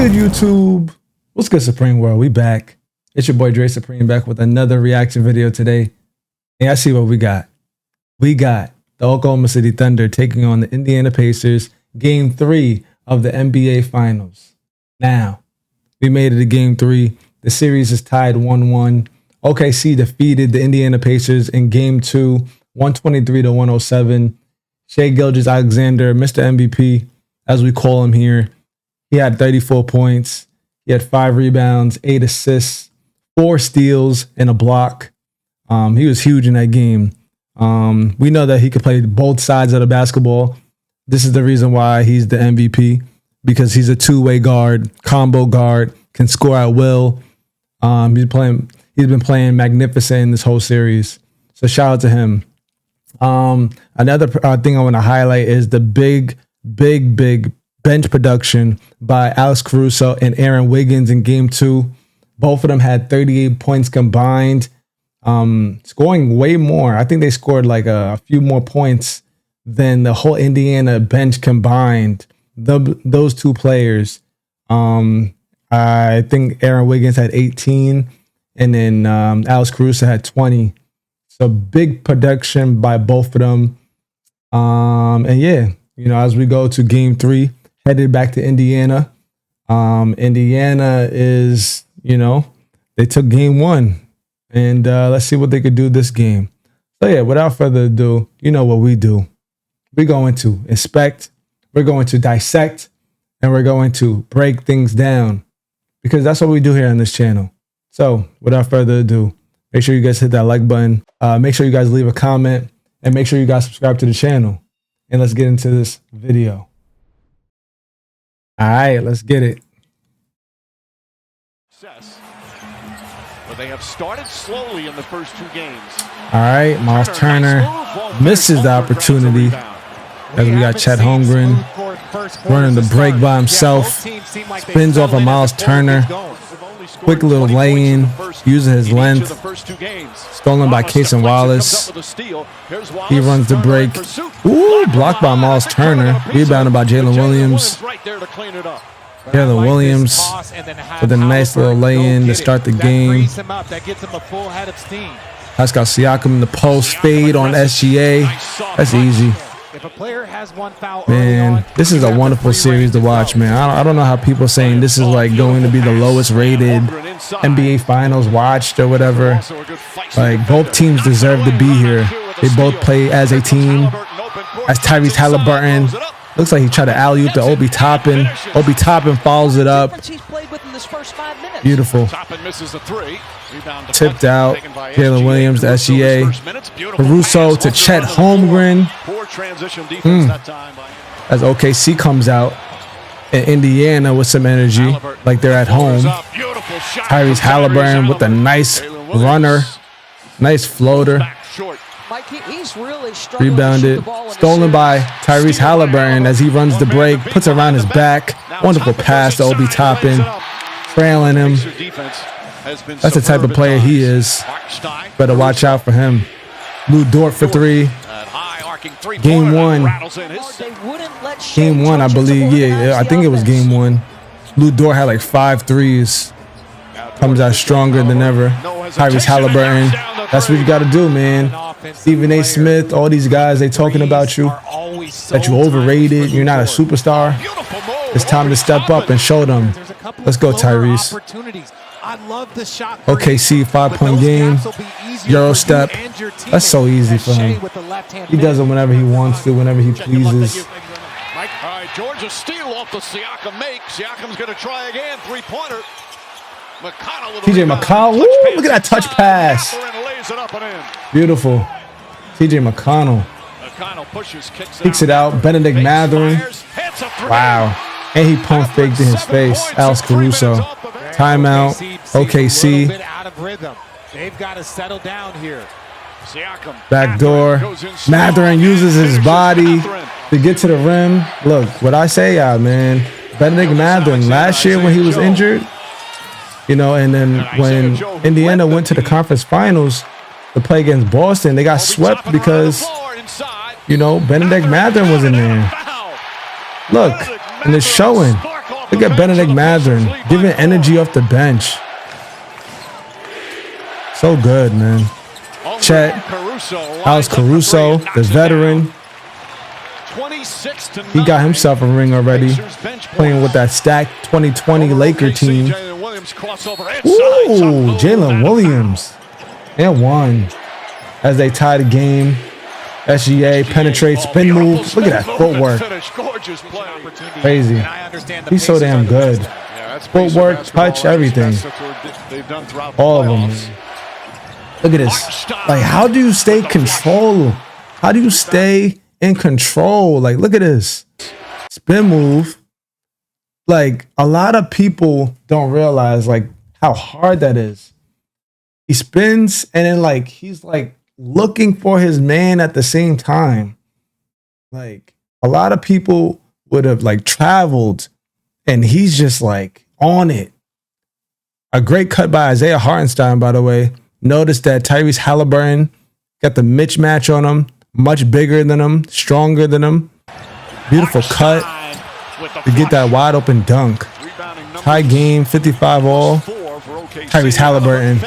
good, YouTube? What's good, Supreme World? We back. It's your boy Dre Supreme back with another reaction video today. And I see what we got. We got the Oklahoma City Thunder taking on the Indiana Pacers, Game 3 of the NBA Finals. Now, we made it to Game 3. The series is tied 1-1. OKC defeated the Indiana Pacers in Game 2, 123-107. Shai Gilgeous-Alexander, Mr. MVP, as we call him here. He had 34 points. He had 5 rebounds, 8 assists, 4 steals, and a block. He was huge in that game. We know that he could play both sides of the basketball. This is the reason why he's the MVP, because he's a two-way guard, combo guard, can score at will. He's been playing magnificent in this whole series. So shout out to him. Another thing I want to highlight is the big bench production by Alex Caruso and Aaron Wiggins in Game 2. Both of them had 38 points combined, scoring way more. I think they scored like a few more points than the whole Indiana bench combined. Those two players. I think Aaron Wiggins had 18, and then Alex Caruso had 20. So big production by both of them. And yeah, you know, as we go to Game 3, headed back to Indiana. Indiana is, you know, they took Game 1, and let's see what they could do this game. So yeah, without further ado, you know what we do. We're going to inspect, we're going to dissect, and we're going to break things down, because that's what we do here on this channel. So without further ado, make sure you guys hit that like button. Make sure you guys leave a comment, and make sure you guys subscribe to the channel. And let's get into this video. All right, let's get it. But they have started slowly in the first 2 games. All right, Miles Turner misses the opportunity as we got Chet Holmgren running the break by himself. Spins off of Miles Turner. Quick little lay-in, using his length. Stolen by Cason Wallace. He runs the break. Ooh, blocked by Miles Turner. Rebounded by Jalen Williams. Jalen Williams with a nice little lay-in to start the game. Pascal Siakam in the post, fade on SGA. That's easy. Man, this is a wonderful series to watch, man. I don't know how people are saying this is like going to be the lowest rated NBA Finals watched or whatever. Like, both teams deserve to be here. They both play as a team. As Tyrese Halliburton, looks like he tried to alley-oop to Obi Toppin. Obi Toppin follows it up. Beautiful. Tipped out. Jalen Williams to SGA. Caruso to Chet Holmgren. As OKC comes out. And Indiana with some energy, like they're at home. Tyrese Halliburton with a nice runner. Nice floater. Rebounded. Stolen by Tyrese Halliburton as he runs the break. Puts it around his back. Wonderful pass to Obi Toppin. Trailing him. That's the type of player he is. Better watch out for him. Lou Dort for 3. Game 1. Game 1, I believe. Yeah, I think it was Game 1. Lou Dort had like 5 threes. Comes out stronger than ever. Tyrese Halliburton. That's what you got to do, man. Stephen A. Smith, all these guys, they talking about you. That you overrated. You're not a superstar. It's time to step up and show them. Let's go, Tyrese. OKC 5-point game. Euro step. That's so easy for him. He does it whenever he wants to, whenever he pleases. All right, Georgia steal off the Siakam make. Siakam's going to try again. 3-pointer. TJ McConnell. Woo, look at that touch pass. Beautiful. TJ McConnell. Kicks it out. Benedict Mathurin. Wow. And he pump faked in his face. Alex Caruso. Timeout. OKC. They've got to settle down here. Back door. Mathurin uses his body to get to the rim. Look, what I say, man. Benedict Mathurin, last year when he was injured, you know, and then when Indiana went to the conference finals to play against Boston, they got swept because, you know, Benedict Mathurin was in there. Look, and it's showing. Look Look at Benedict Mathurin giving energy off the bench. So good, man. Chet, Alex Caruso, the veteran. He got himself a ring already, playing with that stacked 2020 Laker team. Ooh, Jalen Williams. And one. As they tie the game. SGA penetrates, spin move. Look at that footwork. Crazy. He's so damn good. Footwork, touch, everything. All of them. Look at this. Like, how do you stay control? How do you stay in control? Like, look at this. Spin move. Like, a lot of people don't realize, like, how hard that is. He spins, and then, like, he's, like, looking for his man at the same time. Like, a lot of people would have, like, traveled, and he's just, like, on it. A great cut by Isaiah Hartenstein, by the way. Notice that Tyrese Halliburton got the mismatch on him. Much bigger than him, stronger than him. Beautiful cut to get that wide open dunk. Tie game, 55 all. Tyrese Halliburton.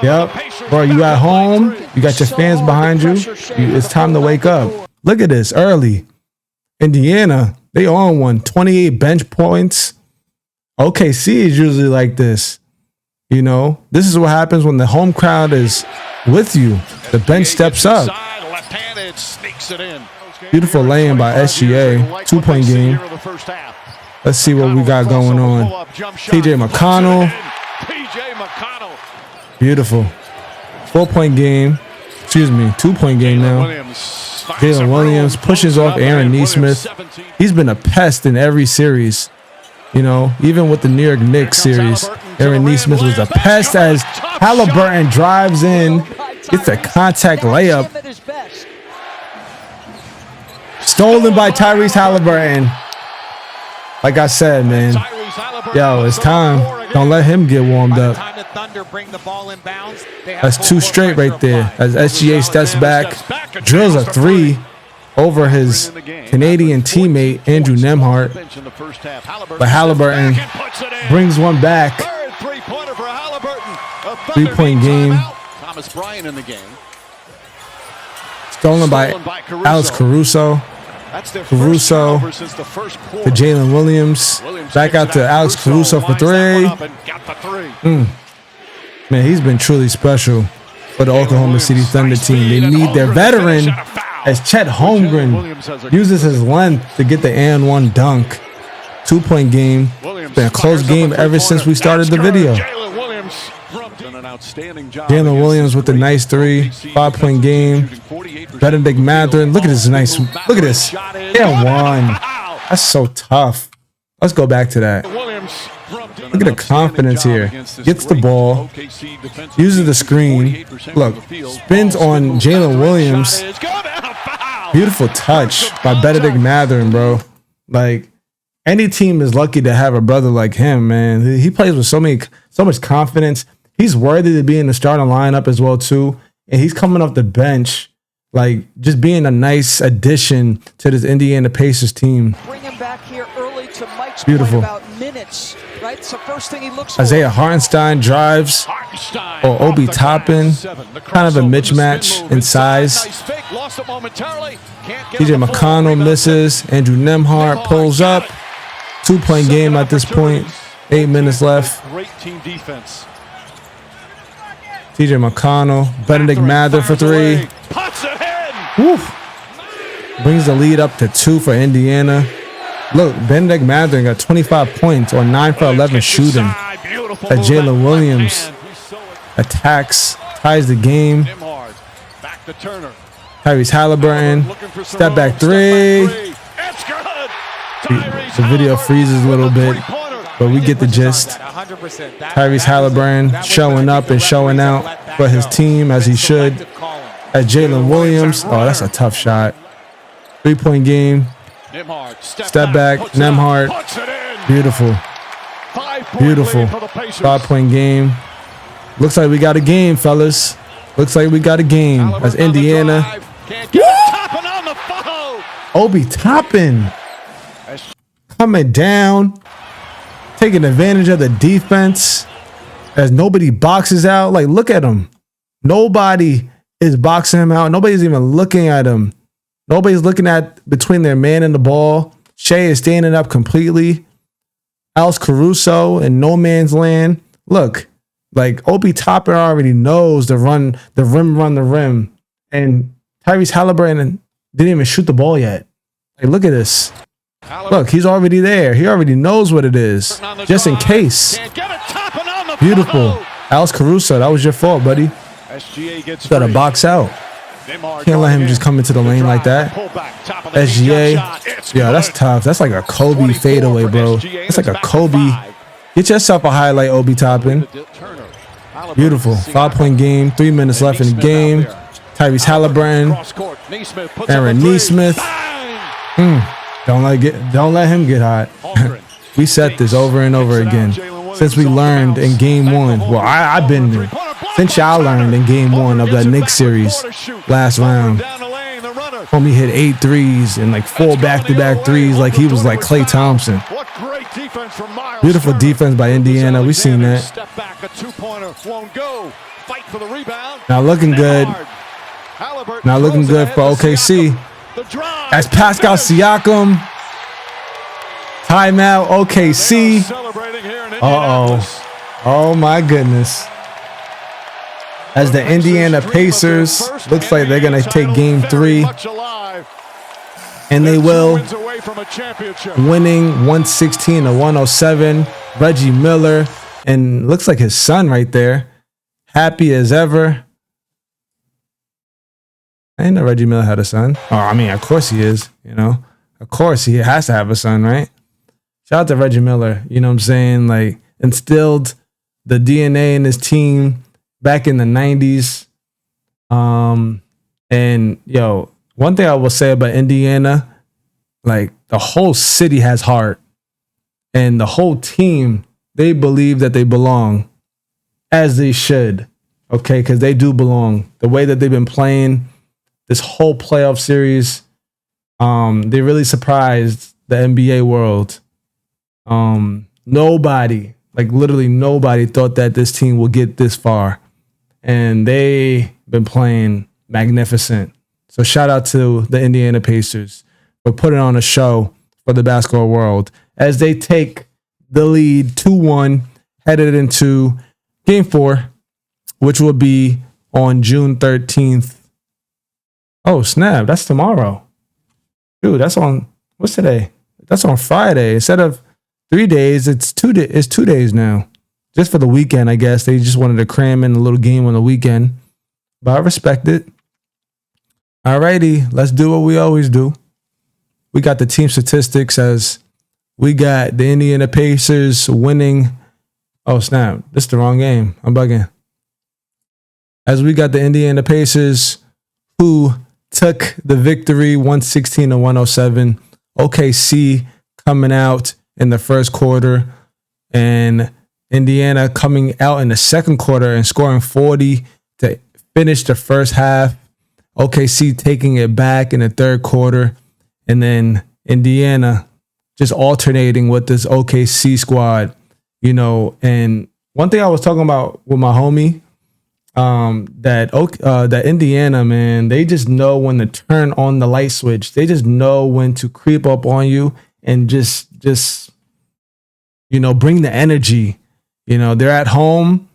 Yep. Bro, you at home. You got your fans behind you. It's time to wake up. Look at this early. Indiana, they on one. 28 bench points. OKC is usually like this. You know, this is what happens when the home crowd is with you. The bench steps up. Beautiful laying by SGA. 2-point game. Let's see what we got going on. TJ McConnell. Beautiful. 4-point game. Excuse me, 2-point game now. Jalen Williams pushes off Aaron Nesmith. He's been a pest in every series. You know, even with the New York Knicks series, Aaron Nesmith was a pest as Halliburton drives in, gets a contact layup. Stolen by Tyrese Halliburton. Like I said, man, yo, it's time. Don't let him get warmed up. That's 2 straight right there. As SGA steps back, drills a 3 over his Canadian teammate, Andrew Nembhard. But Halliburton brings one back. 3-point game. Stolen by Alex Caruso. Caruso to Jalen Williams. Back out to Alex Caruso for 3. Man, he's been truly special for the Oklahoma City Thunder team. They need their veteran as Chet Holmgren uses his length to get the and one dunk. 2-point game. It's been a close game ever since we started the video. Jalen Williams with a nice 3. 5-point game. Benedict Mathurin. Look at this nice. Look at this. And one. That's so tough. Let's go back to that. Look at the confidence here. Gets the ball. Uses the screen. Look. Spins on Jalen Williams. Beautiful touch by Benedict Mathurin, bro. Like, any team is lucky to have a brother like him, man. He plays with so much confidence. He's worthy to be in the starting lineup as well, too. And he's coming off the bench, like, just being a nice addition to this Indiana Pacers team. Bring him back here early to Mike's beautiful. Point about minutes, right? It's the first thing he looks for. Isaiah Hartenstein drives, or Obi Toppin, kind of a mismatch in size. TJ McConnell misses. Andrew Nembhard pulls up. 2-point game at this point. 8 minutes left. Great team defense. TJ McConnell, Benedict Mathurin for 3. Woof. Brings the lead up to 2 for Indiana. Look, Benedict Mathurin got 25 points or 9 for 11 shooting. As Jalen Williams attacks, ties the game. Tyrese Halliburton, step back 3. The video freezes a little bit, but we get the gist. Tyrese Halliburton showing up and showing out for his team as he should. At Jalen Williams, oh, that's a tough shot. 3-point game. Step back, Nembhard. Beautiful. Beautiful. 5-point game. Looks like we got a game, fellas. Looks like we got a game. As Indiana. Obi Toppin coming down, taking advantage of the defense as nobody boxes out. Like, look at him. Nobody is boxing him out. Nobody's even looking at him. Nobody's looking at between their man and the ball. Shea is standing up completely. Alex Caruso in no man's land. Look, like Obi Toppin already knows the rim. And Tyrese Halliburton didn't even shoot the ball yet. Like, look at this. Look, he's already there. He already knows what it is, just in case. Beautiful. Alex Caruso, that was your fault, buddy. You got to box out. Can't let him just come into the lane like that. SGA, yeah, that's tough. That's like a Kobe fadeaway, bro. That's like a Kobe. Get yourself a highlight, Obi Toppin. Beautiful. 5-point game. 3 minutes left in the game. Tyrese Halliburton. Aaron Nesmith. Don't let him get hot. We set this over and over again. Since we learned in game 1. Well, I've been there. Since y'all learned in game 1 of that Knicks series last round. Homie hit 8 threes and like 4 back-to-back threes like he was like Klay Thompson. Beautiful defense by Indiana. We've seen that. Now looking good. Now looking good for OKC. As Pascal Siakam. Timeout, OKC. Uh-oh. Oh, my goodness. As the Indiana Pacers, looks like they're going to take game 3. And they will. Winning 116-107. Reggie Miller. And looks like his son right there. Happy as ever. I didn't know Reggie Miller had a son. Oh, I mean, of course he is, you know. Of course he has to have a son, right? Shout out to Reggie Miller. You know what I'm saying? Like, instilled the DNA in his team back in the 90s. And, yo, one thing I will say about Indiana, like, the whole city has heart. And the whole team, they believe that they belong. As they should. Okay? Because they do belong. The way that they've been playing this whole playoff series, they really surprised the NBA world. Nobody, like literally nobody thought that this team will get this far. And they've been playing magnificent. So shout out to the Indiana Pacers for putting on a show for the basketball world as they take the lead 2-1 headed into game 4, which will be on June 13th. Oh, snap. That's tomorrow. Dude, that's on, what's today? That's on Friday. Instead of 3 days, it's 2 days now. Just for the weekend, I guess. They just wanted to cram in a little game on the weekend. But I respect it. Alrighty, let's do what we always do. We got the team statistics as we got the Indiana Pacers winning. Oh, snap. This is the wrong game. I'm bugging. As we got the Indiana Pacers who took the victory 116-107. OKC coming out in the first quarter and Indiana coming out in the second quarter and scoring 40 to finish the first half. OKC taking it back in the third quarter and then Indiana just alternating with this OKC squad, you know. And one thing I was talking about with my homie, that Indiana, man, they just know when to turn on the light switch. They just know when to creep up on you and just you know, bring the energy. You know, they're at home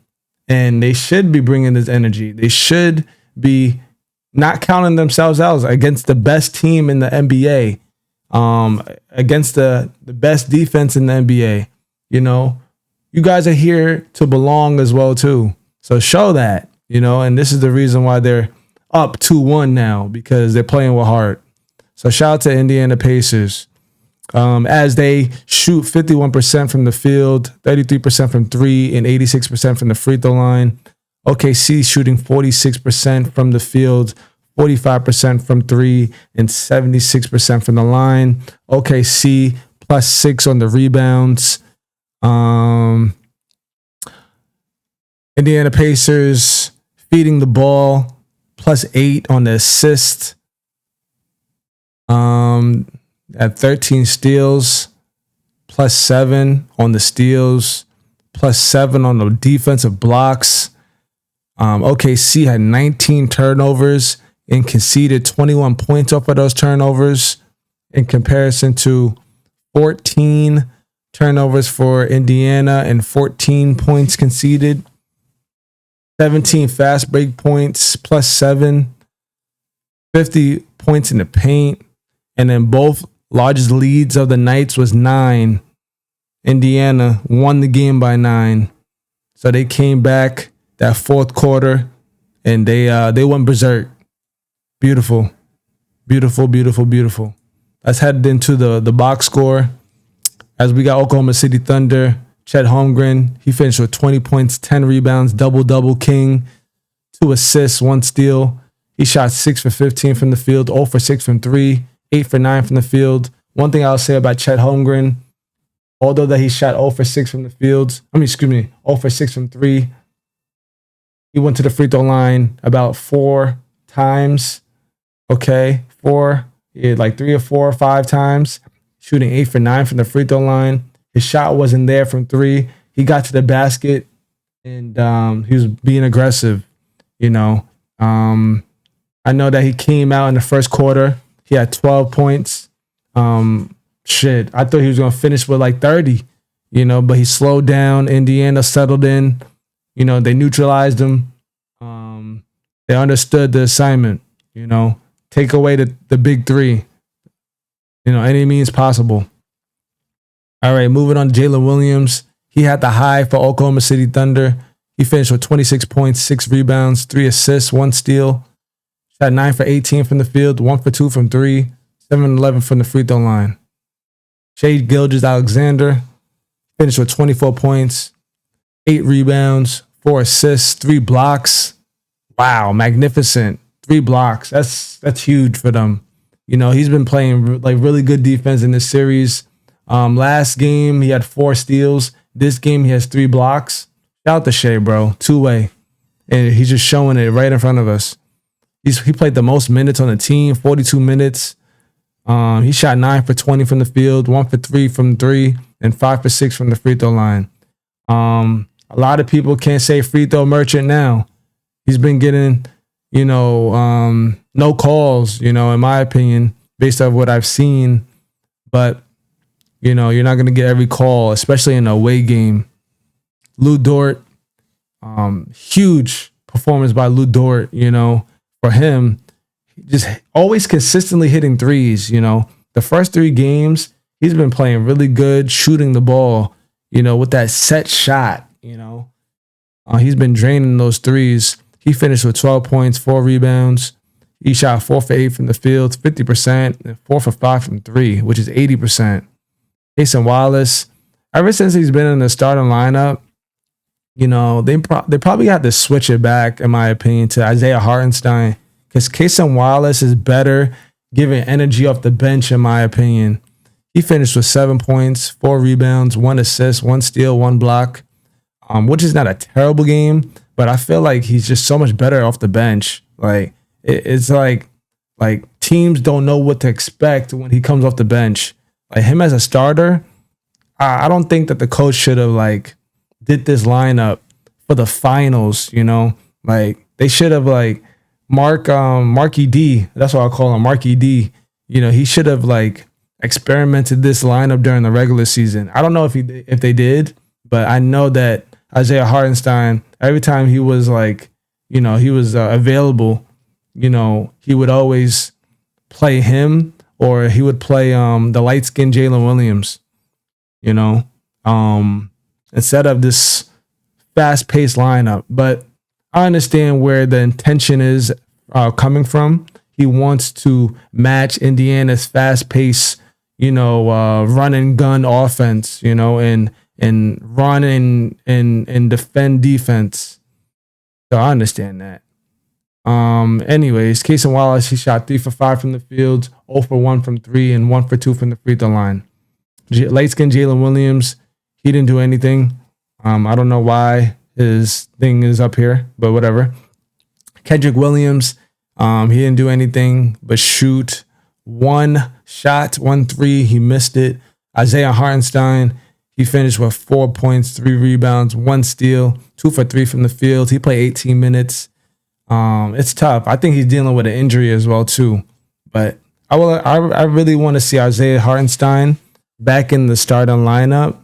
and they should be bringing this energy. They should be not counting themselves out against the best team in the NBA, against the best defense in the NBA. You know, you guys are here to belong as well too. So show that. You know, and this is the reason why they're up 2-1 now, because they're playing with heart. So shout out to Indiana Pacers as they shoot 51% from the field, 33% from 3, and 86% from the free throw line. OKC shooting 46% from the field, 45% from 3, and 76% from the line. OKC +6 on the rebounds. Indiana Pacers feeding the ball, +8 on the assist. At 13 steals, +7 on the steals, +7 on the defensive blocks. OKC had 19 turnovers and conceded 21 points off of those turnovers in comparison to 14 turnovers for Indiana and 14 points conceded. 17 fast break points, +7, 50 points in the paint. And then both largest leads of the nights was 9. Indiana won the game by 9. So they came back that fourth quarter and they went berserk. Beautiful. Beautiful, beautiful, beautiful. Let's head into the box score. As we got Oklahoma City Thunder, Chet Holmgren, he finished with 20 points, 10 rebounds, double-double king, 2 assists, 1 steal. He shot 6 for 15 from the field, 0 for 6 from 3, 8 for 9 from the field. One thing I'll say about Chet Holmgren, although that he shot 0 for 6 from the field, 0 for 6 from 3, he went to the free throw line about 4 times. Okay, 4, like 3 or 4 or 5 times, shooting 8 for 9 from the free throw line. His shot wasn't there from 3. He got to the basket and he was being aggressive, you know. I know that he came out in the first quarter. He had 12 points. I thought he was going to finish with like 30, you know, but he slowed down. Indiana settled in. You know, they neutralized him. They understood the assignment, you know. Take away the big 3. You know, any means possible. All right, moving on to Jalen Williams. He had the high for Oklahoma City Thunder. He finished with 26 points, 6 rebounds, 3 assists, 1 steal. Shot 9 for 18 from the field, 1 for 2 from 3, 7-11 from the free throw line. Shai Gilgeous-Alexander finished with 24 points, 8 rebounds, 4 assists, 3 blocks. Wow, magnificent. 3 blocks. That's huge for them. You know, he's been playing like really good defense in this series. Last game, he had 4 steals. This game, he has 3 blocks. Shout out to Shai, bro. 2-way. And he's just showing it right in front of us. He played the most minutes on the team, 42 minutes. He shot 9 for 20 from the field, 1 for 3 from 3, and 5 for 6 from the free throw line. A lot of people can't say free throw merchant now. He's been getting, you know, no calls, you know, in my opinion, based on what I've seen. But, you know, you're not going to get every call, especially in an away game. Lou Dort, huge performance by Lou Dort, you know, for him. Just always consistently hitting threes, you know. The first 3 games, he's been playing really good, shooting the ball, you know, with that set shot, you know. He's been draining those threes. He finished with 12 points, 4 rebounds. He shot 4 for 8 from the field, 50%, and 4 for 5 from 3, which is 80%. Jason Wallace, ever since he's been in the starting lineup, you know, they probably had to switch it back, in my opinion, to Isaiah Hartenstein, because Cason Wallace is better giving energy off the bench, in my opinion. He finished with 7 points, 4 rebounds, 1 assist, 1 steal, 1 block, which is not a terrible game, but I feel like he's just so much better off the bench. Like it's like teams don't know what to expect when he comes off the bench. Like him as a starter, I don't think that the coach should have like did this lineup for the finals. You know, like they should have like Marky D. That's what I call him, Marky D. You know, he should have like experimented this lineup during the regular season. I don't know if they did, but I know that Isaiah Hartenstein, every time he was like, you know, he was available, you know, he would always play him or he would play the light-skinned Jalen Williams, you know, instead of this fast-paced lineup. But I understand where the intention is coming from. He wants to match Indiana's fast-paced, you know, run and gun offense, you know, and run and defend defense. So I understand that. Anyways, Cason Wallace, he shot 3 for 5 from the field, 0 for 1 from 3, and 1 for 2 from the free throw line. Light-skinned Jalen Williams, he didn't do anything. I don't know why his thing is up here, but whatever. Kendrick Williams, he didn't do anything but shoot one shot, 1 3. He missed it. Isaiah Hartenstein, he finished with 4 points, 3 rebounds, 1 steal, 2 for 3 from the field. He played 18 minutes. It's tough. I think he's dealing with an injury as well too. But I really want to see Isaiah Hartenstein back in the starting lineup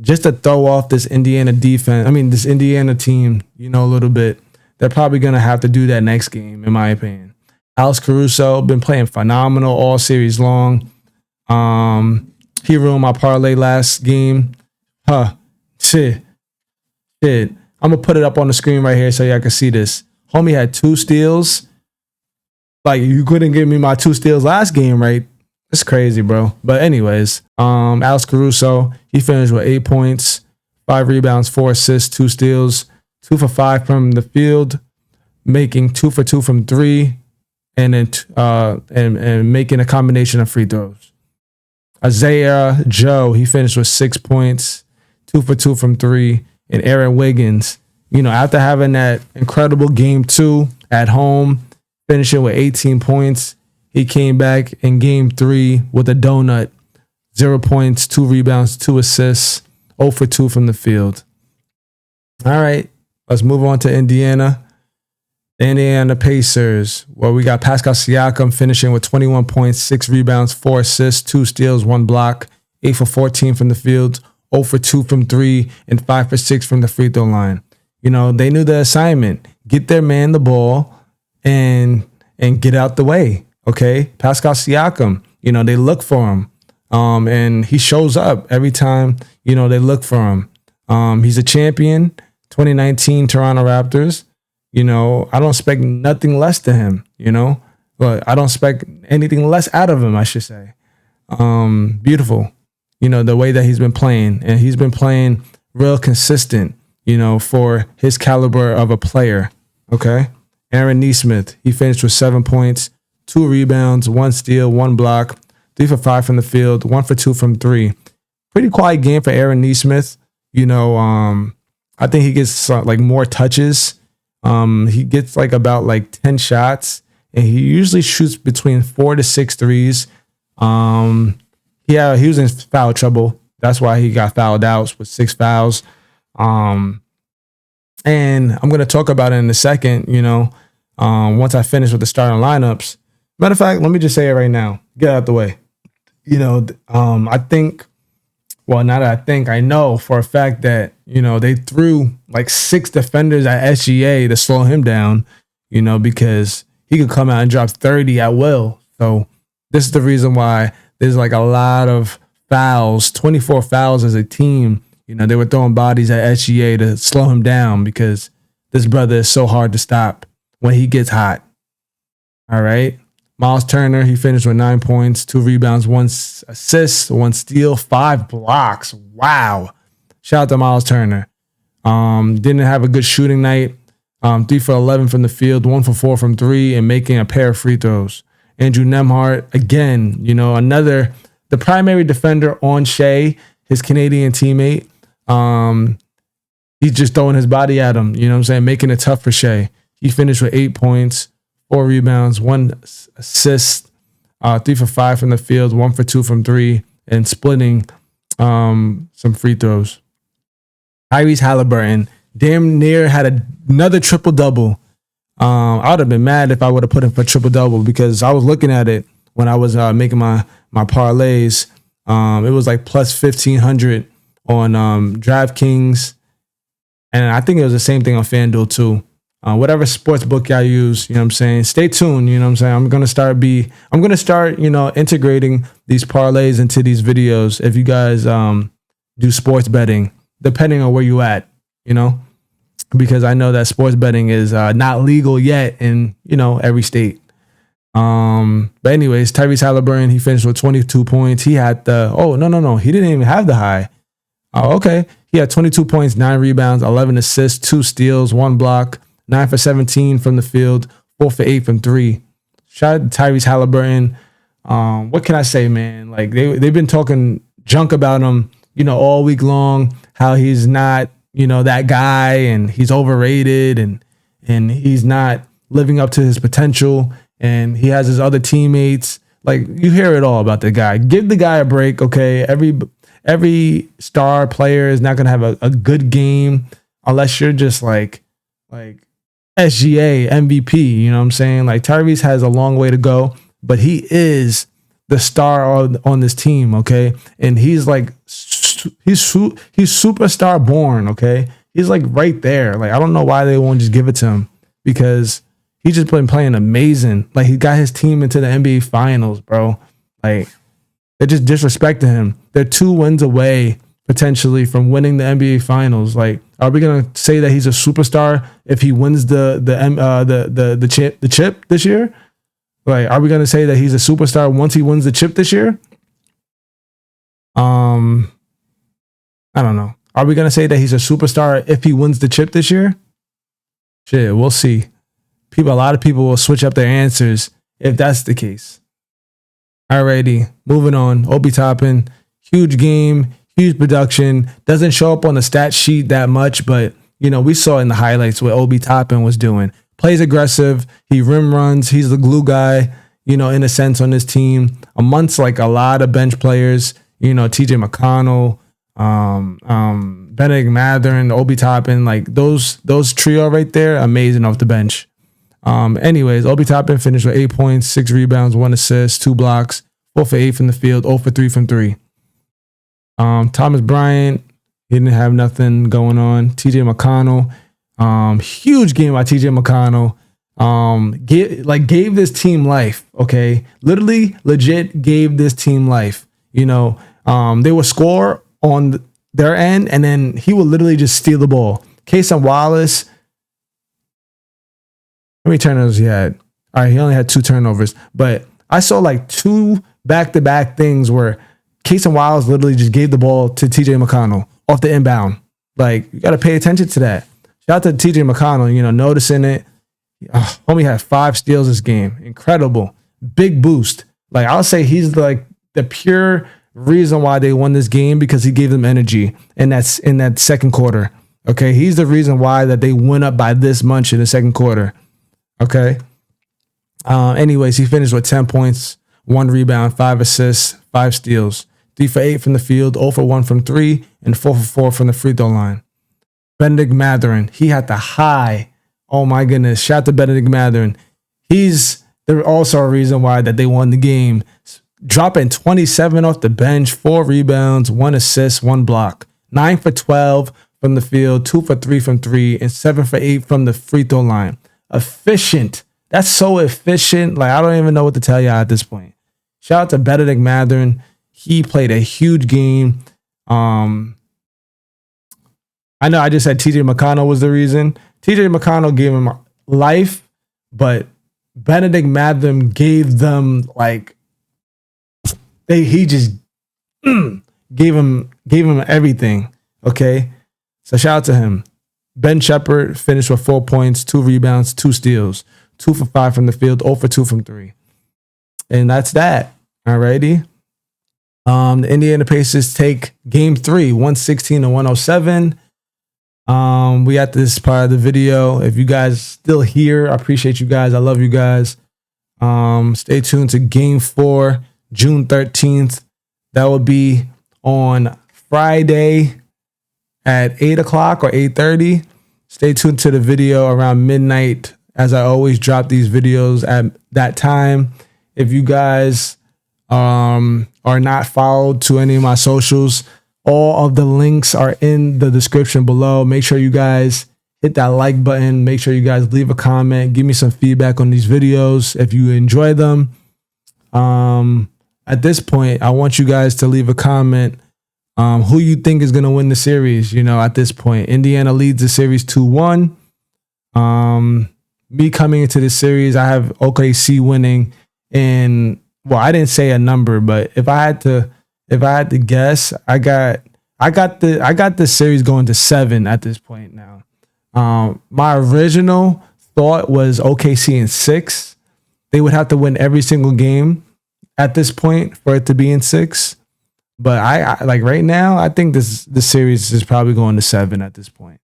just to throw off this Indiana defense. I mean, this Indiana team, a little bit. They're probably going to have to do that next game, in my opinion. Alex Caruso been playing phenomenal all series long. He ruined my parlay last game. Shit. I'm going to put it up on the screen right here so y'all can see this. Homie had 2 steals. Like, you couldn't give me my 2 steals last game, right? It's crazy, bro. But anyways, Alex Caruso, he finished with 8 points, 5 rebounds, 4 assists, 2 steals, 2 for 5 from the field, making 2 for 2 from 3, and then and making a combination of free throws. Isaiah Joe, he finished with 6 points, 2 for 2 from 3, and Aaron Wiggins, after having that incredible game 2 at home, finishing with 18 points, he came back in game 3 with a donut, 0 points, 2 rebounds, 2 assists, 0 for 2 from the field. All right, let's move on to Indiana. The Indiana Pacers, where we got Pascal Siakam finishing with 21 points, 6 rebounds, 4 assists, 2 steals, 1 block, 8 for 14 from the field, 0 for 2 from 3, and 5 for 6 from the free throw line. They knew the assignment. Get their man the ball and get out the way. Okay, Pascal Siakam, they look for him, and he shows up every time, they look for him. He's a champion, 2019 Toronto Raptors. I don't expect nothing less to him, but I don't expect anything less out of him, I should say. Beautiful, the way that he's been playing, and he's been playing real consistent, for his caliber of a player. Okay. Aaron Nesmith, he finished with 7 points, 2 rebounds, 1 steal, 1 block, 3 for 5 from the field, 1 for 2 from 3. Pretty quiet game for Aaron Nesmith. I think he gets more touches. He gets about 10 shots, and he usually shoots between 4 to 6 threes. He was in foul trouble. That's why he got fouled out with 6 fouls. And I'm going to talk about it in a second, once I finish with the starting lineups. Matter of fact, let me just say it right now. Get out the way. I know for a fact that, they threw 6 defenders at SGA to slow him down, because he could come out and drop 30 at will. So this is the reason why there's a lot of fouls, 24 fouls as a team. They were throwing bodies at SGA to slow him down because this brother is so hard to stop when he gets hot. All right. Miles Turner, he finished with 9 points, 2 rebounds, 1 assist, 1 steal, 5 blocks. Wow. Shout out to Miles Turner. Didn't have a good shooting night. 3 for 11 from the field, 1 for 4 from 3, and making a pair of free throws. Andrew Nembhard, again, the primary defender on Shea, his Canadian teammate. He's just throwing his body at him, making it tough for Shea. He finished with 8 points, 4 rebounds, 1 assist, 3 for 5 from the field, 1 for 2 from 3, and splitting some free throws. Tyrese Halliburton damn near had another triple-double. I would have been mad if I would have put him for triple-double because I was looking at it when I was making my parlays. It was plus 1,500 on DraftKings, and I think it was the same thing on FanDuel too. Whatever sports book I use, stay tuned, I'm going to start, integrating these parlays into these videos. If you guys, do sports betting, depending on where you at, because I know that sports betting is, not legal yet in, every state. But anyways, Tyrese Halliburton, he finished with 22 points. He had he didn't even have the high. Oh, okay. He had 22 points, 9 rebounds, 11 assists, 2 steals, 1 block, 9 for 17 from the field, 4 for 8 from 3. Shout out to Tyrese Halliburton. What can I say, man? They've been talking junk about him, all week long, how he's not, that guy and he's overrated and he's not living up to his potential. And he has his other teammates Like, you hear it all about the guy. Give the guy a break, okay? Every star player is not gonna have a good game unless you're just like SGA MVP. You know what I'm saying? Like, Tyrese has a long way to go, but he is the star on this team, okay? And he's like he's superstar born, okay? He's like right there. Like, I don't know why they won't just give it to him, because he's just been playing amazing. Like, he got his team into the NBA Finals, bro. Like, they're just disrespecting him. They're 2 wins away potentially from winning the NBA Finals. Like, are we gonna say that he's a superstar if he wins the chip this year? Like, are we gonna say that he's a superstar once he wins the chip this year? I don't know. Are we gonna say that he's a superstar if he wins the chip this year? Shit, we'll see. A lot of people will switch up their answers if that's the case. Alrighty, moving on. Obi Toppin, huge game, huge production. Doesn't show up on the stat sheet that much, but you know, we saw in the highlights what Obi Toppin was doing. Plays aggressive. He rim runs. He's the glue guy, you know, in a sense on this team. Amongst like a lot of bench players, you know, TJ McConnell, Benedict Mathurin, Obi Toppin, like those trio right there, amazing off the bench. Anyways, Obi Toppin finished with 8 points, 6 rebounds, 1 assist, 2 blocks, 4 for 8 from the field, 0 for 3 from 3. Thomas Bryant, he didn't have nothing going on. TJ McConnell, huge game by TJ McConnell. Gave this team life. Okay, literally, legit gave this team life. You know, they would score on their end, and then he would literally just steal the ball. Cason Wallace, how many turnovers he had? All right, he only had 2 turnovers, but I saw like 2 back-to-back things where Cason Wallace literally just gave the ball to TJ McConnell off the inbound. Like, you got to pay attention to that. Shout out to TJ McConnell, you know, noticing it. Homie had 5 steals this game. Incredible. Big boost. Like, I'll say he's like the pure reason why they won this game, because he gave them energy, and that's in that second quarter. Okay, he's the reason why that they went up by this much in the second quarter. Okay. Anyways, he finished with 10 points, 1 rebound, 5 assists, 5 steals, 3 for 8 from the field, 0 for 1 from 3, and 4 for 4 from the free throw line. Benedict Mathurin, he had the high. Oh my goodness! Shout out to Benedict Mathurin. He's also a reason why that they won the game. Dropping 27 off the bench, 4 rebounds, 1 assist, 1 block, 9 for 12 from the field, 2 for 3 from 3, and 7 for 8 from the free throw line. Efficient. That's so efficient. Like, I don't even know what to tell you at this point. Shout out to Benedict Mathurin. He played a huge game. I know I just said TJ McConnell was the reason. TJ McConnell gave him life, but Benedict Mathurin gave them like he just gave him everything. Okay, so shout out to him. Ben Shepherd finished with 4 points, 2 rebounds, 2 steals, 2 for 5 from the field, 0 for 2 from 3, and that's that. Alrighty. The Indiana Pacers take Game 3, 116-107. We at this part of the video. If you guys still here, I appreciate you guys. I love you guys. Stay tuned to Game 4, June 13th. That will be on Friday at 8 o'clock or 8:30. Stay tuned to the video around midnight, as I always drop these videos at that time. If you guys are not followed to any of my socials, all of the links are in the description below. Make sure you guys hit that like button. Make sure you guys leave a comment. Give me some feedback on these videos if you enjoy them. At this point, I want you guys to leave a comment who you think is going to win the series. You know, at this point, Indiana leads the series 2-1. Me coming into this series, I have OKC winning in, well, I didn't say a number, but if I had to guess, I got the series going to 7 at this point now. My original thought was OKC in 6. They would have to win every single game at this point for it to be in 6. But I like right now, I think this series is probably going to 7 at this point.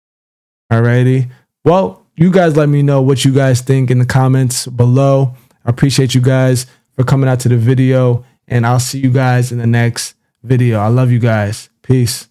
Alrighty. Well, you guys let me know what you guys think in the comments below. I appreciate you guys. for coming out to the video, and I'll see you guys in the next video. I love you guys. Peace.